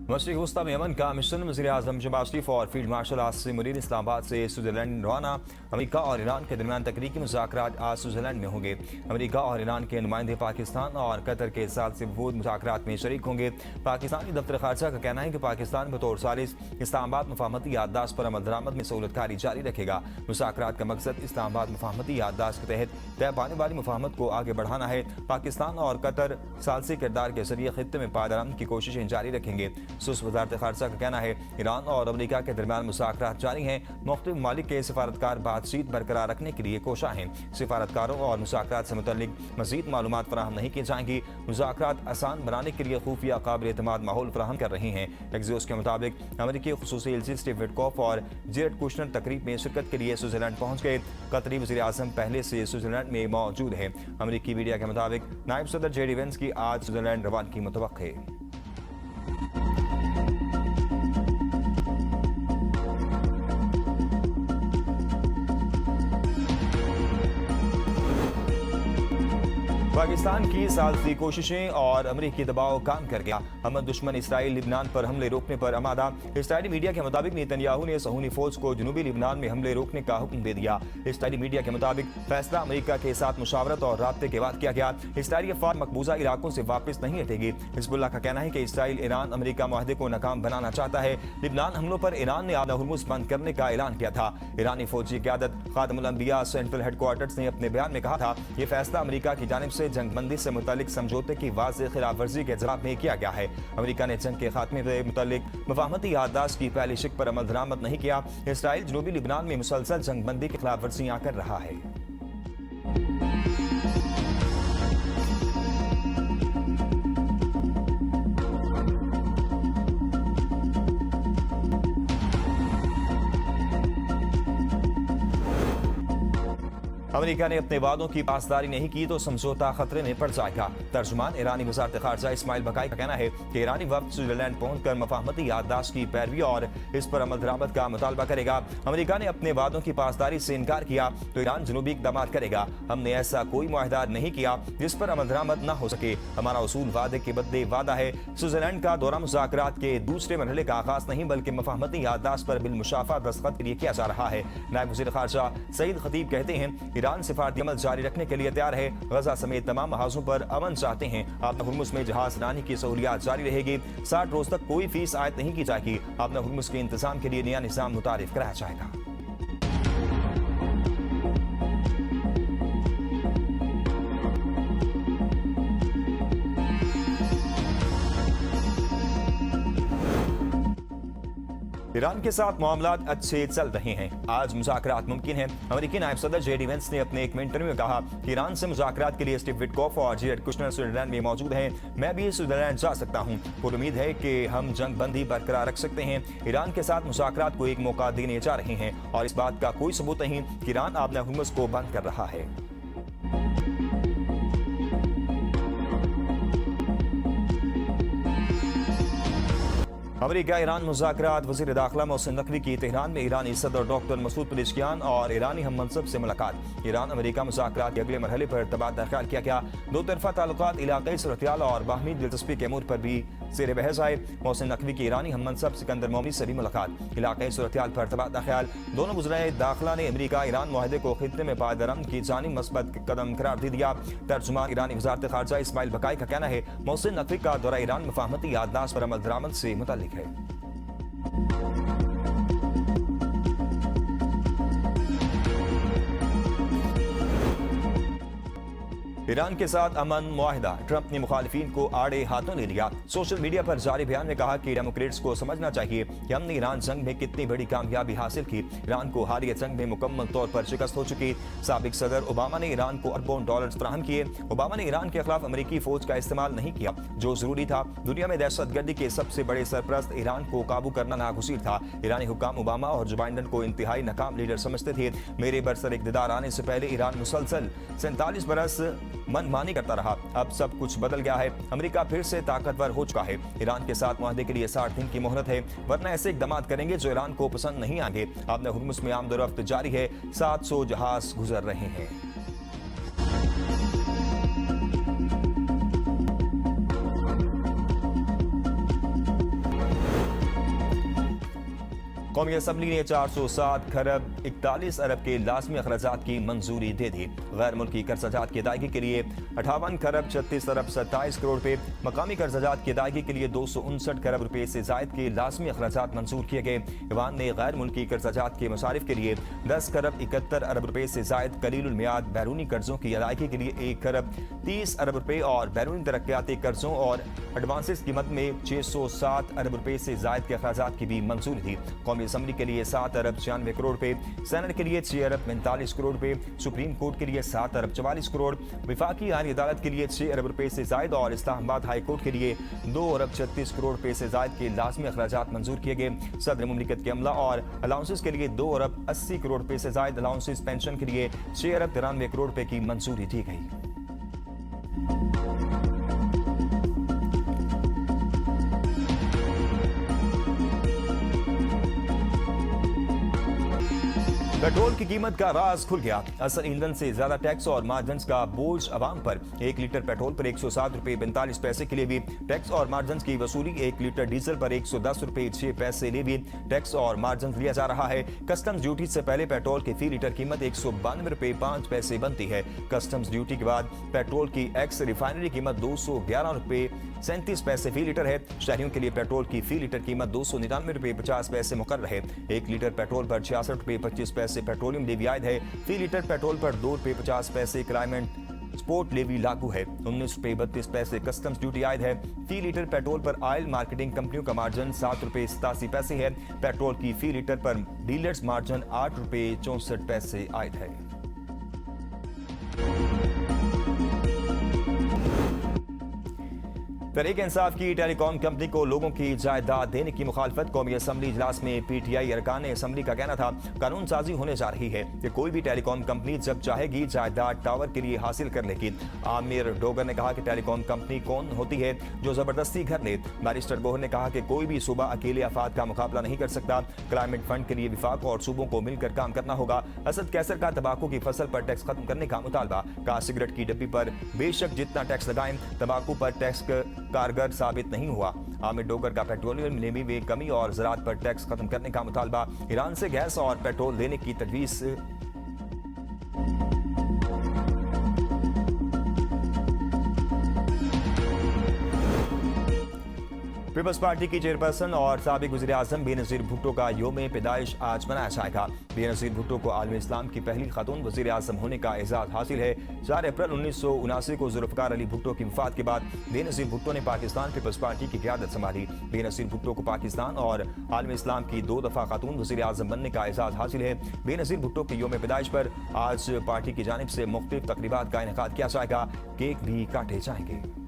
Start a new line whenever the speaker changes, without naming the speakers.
मशरिक़ वस्ता में अमन का मिशन वज़ीर आज़म शहबाज शरीफ और फील्ड मार्शल आसिम मुनीर इस्लामाबाद से स्विट्ज़रलैंड रवाना। अमेरिका और ईरान के दरमियान तकनीकी मुज़ाकरात आज स्विट्ज़रलैंड में होंगे। अमेरिका और ईरान के नुमाइंदे पाकिस्तान और कतर के साथ से वफूद मुज़ाकरात में शरीक होंगे। पाकिस्तानी दफ्तर खारजा का कहना है कि पाकिस्तान बतौर सालिस इस्लामाबाद मफाहमती याददाश्त पर अमल दरामद में सहूलतकारी जारी रखेगा। मुज़ाकरात का मकसद इस्लामाबाद मफाहमती याददाश्त के तहत तय पाने वाली मुफाहमत को आगे बढ़ाना है। पाकिस्तान और कतर सालसी किरदार के जरिए खित्ते में पायदारी की कोशिशें जारी रखेंगे। वज़ारत खारजा का कहना है ईरान और अमेरिका के दरमियान मुज़ाकरात जारी हैं। मुख्तलिफ ममालिक के सफारतकार बातचीत बरकरार रखने के लिए कोशा हैं। सफारतकारों और मुज़ाकरात से मुतल्लिक मज़ीद मालूमात फराहम नहीं की जाएंगी। मुज़ाकरात आसान बनाने के लिए खुफिया काबिल एतमाद माहौल फराहम कर रहे हैं। एक्सियोस के मुताबिक अमेरिकी खुसूसी एजेंसी स्टीव विटकॉफ और जेरेड कुशनर तकरीब में शिरकत के लिए स्विट्ज़रलैंड पहुंच गए। कतरी वज़ीर आज़म पहले से स्विट्ज़रलैंड में मौजूद हैं। अमेरिकी मीडिया के मुताबिक नायब सदर जेडी वेंस की आज स्विट्ज़रलैंड रवानगी मुतवक्किल है। पाकिस्तान की सालसी कोशिशें और अमरीकी दबाव काम कर गया। हमद दुश्मन इसराइल लिबनान पर हमले रोकने पर आमादा। इसराइली मीडिया के मुताबिक नेतन्याहू ने सहूनी फौज को जनूबी लिबनान में हमले रोकने का हुक्म दे दिया। इसराइली मीडिया के मुताबिक फैसला अमरीका के साथ मुशावरत और राब्ते के बाद किया गया। इसराइली अफवाज मकबूजा इलाकों से वापस नहीं हटेगी। हिजबुल्लाह का कहना है कि इसराइल ईरान अमरीका माहदे को नाकाम बनाना चाहता है। लिबनान हमलों पर ईरान ने आधा हुर्मुज़ बंद करने का ऐलान किया था। ईरानी फौजी क़यादत खातमुल अंबिया सेंट्रल हेडक्वार्टर्स ने अपने बयान में कहा था यह फैसला अमरीका की जानिब से जंगबंदी से मुतालिक समझौते की वाज़ेह खिलाफवर्जी के जवाब में किया गया है। अमरीका ने जंग के खात्मे से मुतालिक मुफाहमती याददाश्त की पहली शिक पर अमल दरामद नहीं किया। इसराइल जनूबी लिबनान में मुसलसल जंगबंदी की खिलाफवर्जियां कर रहा है। अमेरिका ने अपने वादों की पासदारी नहीं की तो समझौता खतरे में पड़ जाएगा। तर्जुमान ईरानी वज़ारत खारजा इस्माइल बकाई का कहना है कि ईरानी वक्त स्विट्ज़रलैंड पहुंचकर मफाहमती याददाश्त की पैरवी और इस पर अमल दरामद का मुतालबा करेगा। अमेरिका ने अपने वादों की पासदारी से इनकार किया तो ईरान जनूबी इक़दाम करेगा। हमने ऐसा कोई मुआहदा नहीं किया जिस पर अमल दरामद न हो सके। हमारा उसूल वादे के बदले वादा है। स्विट्ज़रलैंड का दौरा मुज़ाकरात के दूसरे मरहले का आगाज नहीं बल्कि मफाहमती याददाश्त पर बिलमुशाफा दस्तखत के लिए किया जा रहा है। नायब वज़ीर खारजा सईद खतीब कहते हैं ईरान सिफारती अमल जारी रखने के लिए तैयार है। गजा समेत तमाम महाजों पर अमन चाहते हैं। आपने हुर्मुज़ में जहाज रानी की सहूलियात जारी रहेगी। 60 रोज तक कोई फीस आयद नहीं की जाएगी। आपने हुर्मुज़ के इंतजाम के लिए नया निज़ाम मुतारिफ कराया जाएगा। ईरान के साथ मामलात अच्छे चल रहे हैं। आज मुज़ाकरात मुमकिन हैं। अमेरिकी नायब सदर जेडी वेंस ने अपने एक इंटरव्यू में कहा कि ईरान से मुज़ाकरात के लिए स्टीव विटकॉफ और जेरेड कुशनर स्विट्ज़रलैंड में मौजूद हैं। मैं भी स्विट्ज़रलैंड जा सकता हूं। और उम्मीद है कि हम जंग बंदी बरकरार रख सकते हैं। ईरान के साथ मुज़ाकरात को एक मौका देने जा रहे हैं और इस बात का कोई सबूत नहीं कि ईरान आबना हुर्मुज़ को बंद कर रहा है। अमेरिका ईरान मुज़ाकरात। वज़ीर दाखिला मोहसिन नकवी की तेहरान में ईरानी सदर डॉक्टर मसूद पेज़ेशकियान और ईरानी हम मनसब से मुलाकात। ईरान अमेरिका मुज़ाकरात के अगले मरहले पर तबादला ख्याल किया गया। दो तरफा ताल्लुकात, इलाक़ाई सूरत-ए-हाल और बाहमी दिलचस्पी के अमूर पर भी ज़ेर बहस आए। मोहसिन नकवी की ईरानी हम मनसब सिकंदर मोमी से भी मुलाकात। इलाक़ाई सूरत-ए-हाल पर तबादला ख्याल। दोनों वज़राए दाखिला ने अमेरिका ईरान मुआहदे को खित्ते में पायदारी की जानिब मस्बत कदम करार दे दिया। तर्जुमान ईरानी वज़ारत खारजा इस्माइल बकाई का कहना है मोहसिन नकवी का दौरा ईरान मफाहमती याददाश्त पर अमल दरामद से मुताल्लिक है। ईरान के साथ अमन मुआहिदा। ट्रंप ने मुखालिफिन को आड़े हाथों ले लिया। सोशल मीडिया पर जारी बयान में कहा कि डेमोक्रेट्स को समझना चाहिए कि हमने ईरान जंग में कितनी बड़ी कामयाबी हासिल की। ईरान को हालिया जंग में मुकम्मल तौर पर शिकस्त हो चुकी। साबिक सदर ओबामा ने ईरान को अरबों डॉलर्स फराहम किए। ओबामा ने ईरान के खिलाफ अमेरिकी फौज का इस्तेमाल नहीं किया जो जरूरी था। दुनिया में दहशतगर्दी के सबसे बड़े सरपरस्त ईरान को काबू करना नागुज़ीर था। ईरानी हुक्काम ओबामा और जो बाइडन को इंतहाई नाकाम लीडर समझते थे। मेरे बरसर इक़्तिदार आने से पहले ईरान मुसलसल 47 बरस मनमानी करता रहा। अब सब कुछ बदल गया है। अमेरिका फिर से ताकतवर हो चुका है। ईरान के साथ मुआहदे के लिए 60 दिन की मोहलत है, वरना ऐसे इक़दाम करेंगे जो ईरान को पसंद नहीं आएंगे। आपने हुर्मुज़ में आमदोरफ्त जारी है। 700 जहाज गुजर रहे हैं। कौमी असम्बली ने 407 खरब 41 अरब के लाजमी अखराजात की मंजूरी दे दी। गैर मुल्की कर्जाजात की अदायगी के लिए 58 खरब 36 अरब 27 करोड़ रुपए, मकामी कर्जाजात की अदायगी के लिए 259 खरब रुपए से जायद के लाजमी अखराजात मंजूर किए गए। ईवान ने गैर मुल्की कर्जाजात के मसारिफ के लिए 10 खरब 71 अरब रुपए से जायद कलीलुल मियाद बैरूनी कर्जों की अदायगी के लिए 1 खरब 30 अरब रुपए और बैरूनी तरक्याती कर्जों और एडवांसेस की मद में 607 अरब रुपए से जायद के अखराजात की भी मंजूरी थी। कौमी असम्बली के लिए 7 अरब 96 करोड़ रुपए, सेनेट के लिए 6 अरब 45 करोड़ रुपए, सुप्रीम कोर्ट के लिए 7 अरब 44 करोड़, विफाकी आईनी अदालत के लिए 6 अरब रुपए से जायद और इस्लामाबाद हाई कोर्ट के लिए 2 अरब 36 करोड़ रुपए से जायद के लाजमी अखराजात मंजूर किए गए। सदर मुमलिकत के अमला और अलाउंसेस के लिए 2 अरब 80 करोड़ रुपए से जायद अलाउंसेस, पेंशन के लिए 6 अरब 93 करोड़ रुपए की मंजूरी दी गई। पेट्रोल की कीमत का राज खुल गया। असल ईंधन से ज्यादा टैक्स और मार्जिन का बोझ अवाम पर। 1 लीटर पेट्रोल पर 107 रुपए 45 पैसे के लिए भी टैक्स और मार्जिन की वसूली। 1 लीटर डीजल पर 110 रुपए 6 पैसे लिए भी टैक्स और मार्जिन लिया जा रहा है। कस्टम्स ड्यूटी से पहले पेट्रोल की फी लीटर कीमत 192 रुपए 5 पैसे बनती है। कस्टम्स ड्यूटी के बाद पेट्रोल की एक्स रिफाइनरी कीमत 211 रुपए 37 पैसे फी लीटर है। शहरियों के लिए पेट्रोल की फी लीटर कीमत 299 रुपए 50 पैसे मुकर्रर है। 1 लीटर पेट्रोल पर 66 रुपए 25 पैसे पेट्रोलियम लेवी आयद है। फी लीटर पेट्रोल पर 2 रुपए 50 पैसे क्लाइमेट स्पोर्ट लेवी लागू है। 19 रुपए 32 पैसे कस्टम्स ड्यूटी आयद है। फी लीटर पेट्रोल पर ऑयल मार्केटिंग कंपनियों का मार्जिन 7 रुपए 87 पैसे है। पेट्रोल की फी लीटर पर डीलर्स मार्जिन 8 रुपए 64 पैसे आयद है। तहरीक इंसाफ की टेलीकॉम कंपनी को लोगों की जायदाद देने की मुखालफत। कौमी असम्बली इजलास में PTI अरकान असम्बली का कहना था कानून साजी होने जा रही है कि कोई भी टेलीकॉम कंपनी जब चाहेगी जायदाद टावर के लिए हासिल कर लेगी। आमिर डोगर ने कहा कि टेलीकॉम कंपनी कौन होती है जो जबरदस्ती घर ले। बैरिस्टर गोहर ने कहा कि कोई भी सूबा अकेले अफाद का मुकाबला नहीं कर सकता। क्लाइमेट फंड के लिए विफाक और सूबों को मिलकर काम करना होगा। असद कैसर का तंबाकू की फसल पर टैक्स खत्म करने का मुतालबा। कहा सिगरेट की डब्बी पर बेशक जितना टैक्स लगाएं तंबाकू पर टैक्स कारगर साबित नहीं हुआ। आमिर डोगर का पेट्रोलियम में कमी और ज़राअत पर टैक्स खत्म करने का मुतालबा। ईरान से गैस और पेट्रोल लेने की तजवीज़। पीपल्स पार्टी की चेयरपर्सन और साबिक वज़ीर आज़म बेनज़ीर भुट्टो का योम पैदाइश आज मनाया जाएगा। बेनज़ीर भुट्टो को आलम इस्लाम की पहली खातून वज़ीर आज़म होने का एजाज़ हासिल है। 4 अप्रैल 1979 को जुल्फ़िकार अली भुट्टो की वफ़ात के बाद बेनज़ीर भुट्टो ने पाकिस्तान पीपल्स पार्टी की क़यादत संभाली। बेनज़ीर भुट्टो को पाकिस्तान और आलम इस्लाम की 2 दफ़ा खातून वज़ीर आज़म बनने का एजाज़ हासिल है। बेनज़ीर भुट्टो के योम पैदाइश पर आज पार्टी की जानिब से मुख्तलिफ तक़रीबात का इनेकाद किया जाएगा। केक भी काटे जाएंगे।